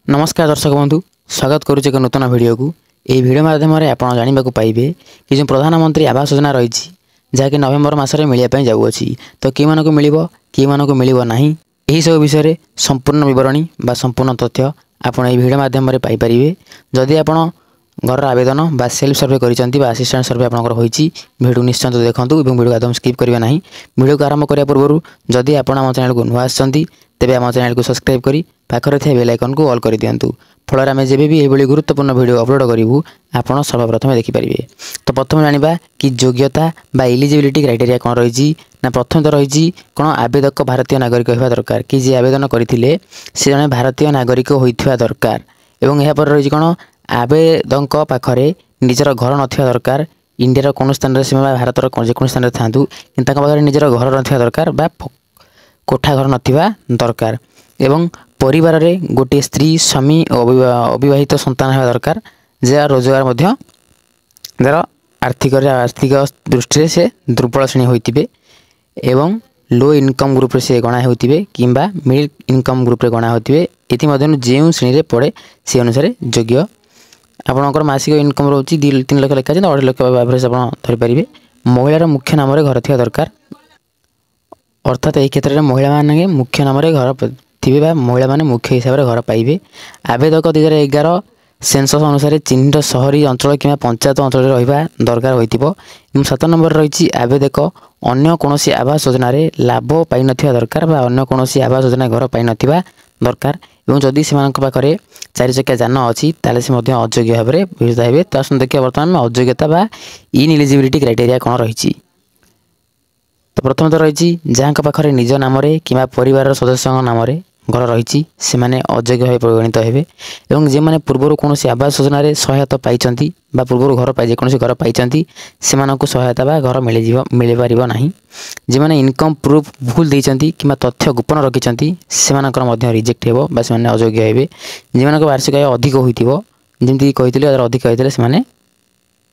नमस्कार दर्शक बंधु स्वागत करुचे एक नूतन वीडियो को यही वीडियो माध्यम आप जानवा पाइबे कि जो प्रधानमंत्री आवास योजना रही जहाँकि नवेम्बर मसरे मिलवाई जाऊँगी तो कि मानक मिल कि मानक मिल ना यही सब विषय संपूर्ण विवरणी बा संपूर्ण तथ्य आप वीडियो माध्यम पाइपर जदि आप घर आवेदन बा सेल्फ सर्वे कर असिस्टेंट सर्वे आपंकर होती वीडियो निश्चित देखूँ और वीडियो एकदम स्किप करेंगे ना वीडियो को आरंभ करने पूर्व जदि आप चैनल को नुआ आसती तेज आम चैनल को सब्सक्राइब करी पाखरे थे बेल आइकन को ऑल कर दिंतु फल आम जब भी ये गुरुत्वपूर्ण वीडियो अपलोड करूँ आपड़ सर्वप्रथम देखिपारे। तो प्रथम जाना कि योग्यता बा एलिजिबिलिटी क्राइटेरिया कौन रही ना प्रथम तो रही कौन आवेदक भारतीय नागरिक होगा दरकार कि जी आवेदन करते से जड़े भारतीय नागरिक होता दरकार एवं यहाँ पर रही कौन आवेदक पाखरे निजर घर नथिबा दरकार इंडिया कौन स्थान से भारत जेको स्थान था कि निजर घर नथिबा दरकार बा कोठा घर नथिबा दरकार एवं परिवार रे गोटे स्त्री स्वामी अविवाहित संतान होगा दरकार जार रोजगार मध्य जार आर्थिक दृष्टि से दुर्बल श्रेणी होते एवं लो इनकम ग्रुप रे से गणा होते किंबा मिडिल इनकम ग्रुप रे गणा होते ये जो श्रेणी रे पड़े से अनुसार योग्य आपंकर मासिक इनकम रोचे 3 लाख लेखा 2.5 लाख एवरेज आप धरीपारे। महिलार मुख्य नाम घर थी दरकार अर्थात यही क्षेत्र में महिला माने मुख्य नाम घर थे महिला माने मुख्य हिसाब से घर पाइबे। आवेदक 2011 सेंसस अनुसार चिन्हित सहरी अंचल कि पंचायत अंचल रहा दरकार होइतिबो। 7 नंबर रही आवेदक अन्य कौन आवास योजना लाभ पाई नथिबा दरकार बा अन्य कौन आवास योजना घर पाई नथिबा दरकार एवं जदि से पाखे 4 चकिया जान अच्छी ताले से अयोग्य भाव में विवेचित हे। तो देखिए बर्तमान अयोग्यता बा इनएलिजिबिलिटी क्राइटेरिया कौन रही। तो प्रथम तो रही जहाँ पाखे निज नाम कि परिवार सदस्य नाम घर रही से अयोग्य भाव परिगणित हे एवं जे मैंने पूर्वर कौन आवास योजना सहायता पाई पूर्व घर पाई जेको घर पाई से सहायता बा घर मिल पार ना जे मैंने इनकम प्रूफ भूल देती कि तथ्य गोपन रखिंट से रिजेक्ट हो अयोग्य हे। जे वार्षिक आय अधिक होती कही अधिक होते से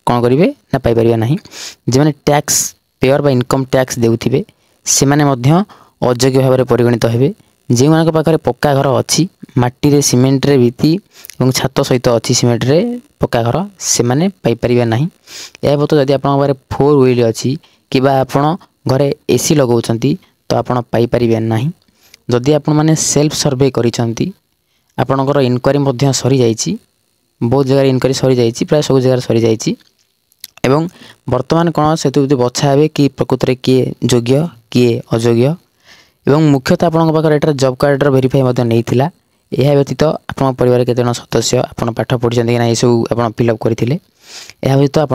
कौन करेंगे ना पाइपर ना जे मैंने टैक्स पेयर बा इनकम टैक्स देउथिबे से अयोग्य भाव में परिगणित हे। जो मान पाखे पक्का घर अच्छी माटी रे सीमेंट रे भित्ति और छात सहित अच्छी सीमेंट रे पक्का घर से मैंने पाइपर ना। यह तो जदि आप 4 व्हील अच्छी कि आपड़ घरे एसी लगाउछंती तो आपड़ पाइपर ना। जदि आपण मैंने सेल्फ सर्वे करिसंती आपणकर इनक्वारी मध्य सरी जाइछि बहुत जगह इनक्वारी सरी जाइछि प्राय सब जगह सरी जाइछि एवं वर्तमान कौन से बछा हे कि प्रकृत में किए योग्य किए अयोग्य एवं मुख्यतः आपंक पाखे जॉब कार्ड वेरीफाई नहीं था। यह व्यतीत आप परिवार केते जन सदस्य आप पाठ पढ़ी कि ना ये सब आप फिलअप करते व्यतीत आप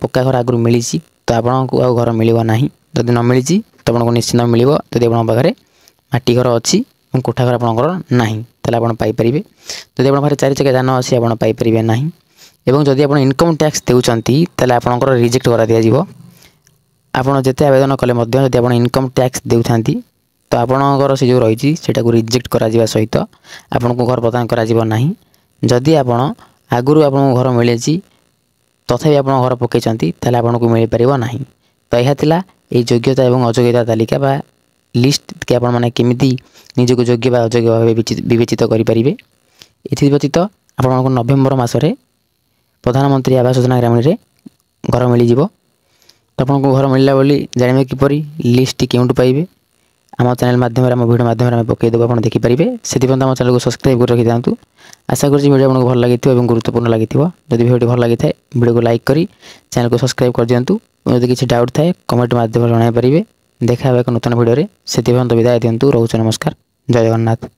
पक्का घर आगु मिली तो आपको घर मिल ना जदि न मिली तो आपको निश्चिंत मिल जब आप पाखे माटी घर अच्छी कोठा घर आपंकर ना आप पाइपर जब आप पाखे 4 चकिया जान अच्छी आप पाइपर ना एवं जदि आप इनकम टैक्स देउछंती ताले आपनकर रिजेक्ट करा दिया जिवो। आपण जेते आवेदन कले मध्य जदि आप इनकम टैक्स देउथांती तो आपणकर से जो रही सेटा को रिजेक्ट करा जिवा सहित आपन को घर प्रदान करा जिवो नाही। जदि आपण आगुरु आपन घर मिले तथापि आप घर पकईचंती ताले आपन को मिल पारिबो नाही। तो यह थिला ए योग्यता एवं अयोग्यता तालिका बा लिस्ट के आपण माने केमिति निजको योग्य बा अयोग्य भाव विवेचित करि परिबे। एथि व्यतीत आपन को नवेम्बर मासरे प्रधानमंत्री आवास योजना ग्रामीण रे घर मिल जाव। तो आपको घर मिलला बोली जानवे किपर लिस्ट क्यों पाइबे आम चैनल माध्यम आम वीडियो माध्यम पकईदेव आप देखिपारे से आम चैनल को सब्सक्राइब कर रखी था। आशा करुँच वीडियो आपको भल लगी और गुरुत्वपूर्ण लगी जब वीडियो भल लगी था वीडियो को लाइक करी चैनल को सब्सक्राइब कर दिंतु जब किसी डाउट थाए कमेंट माध्यम जन पारे। देखा एक नूतन वीडियो से विदाय दिंतु रोच नमस्कार जय जगन्नाथ।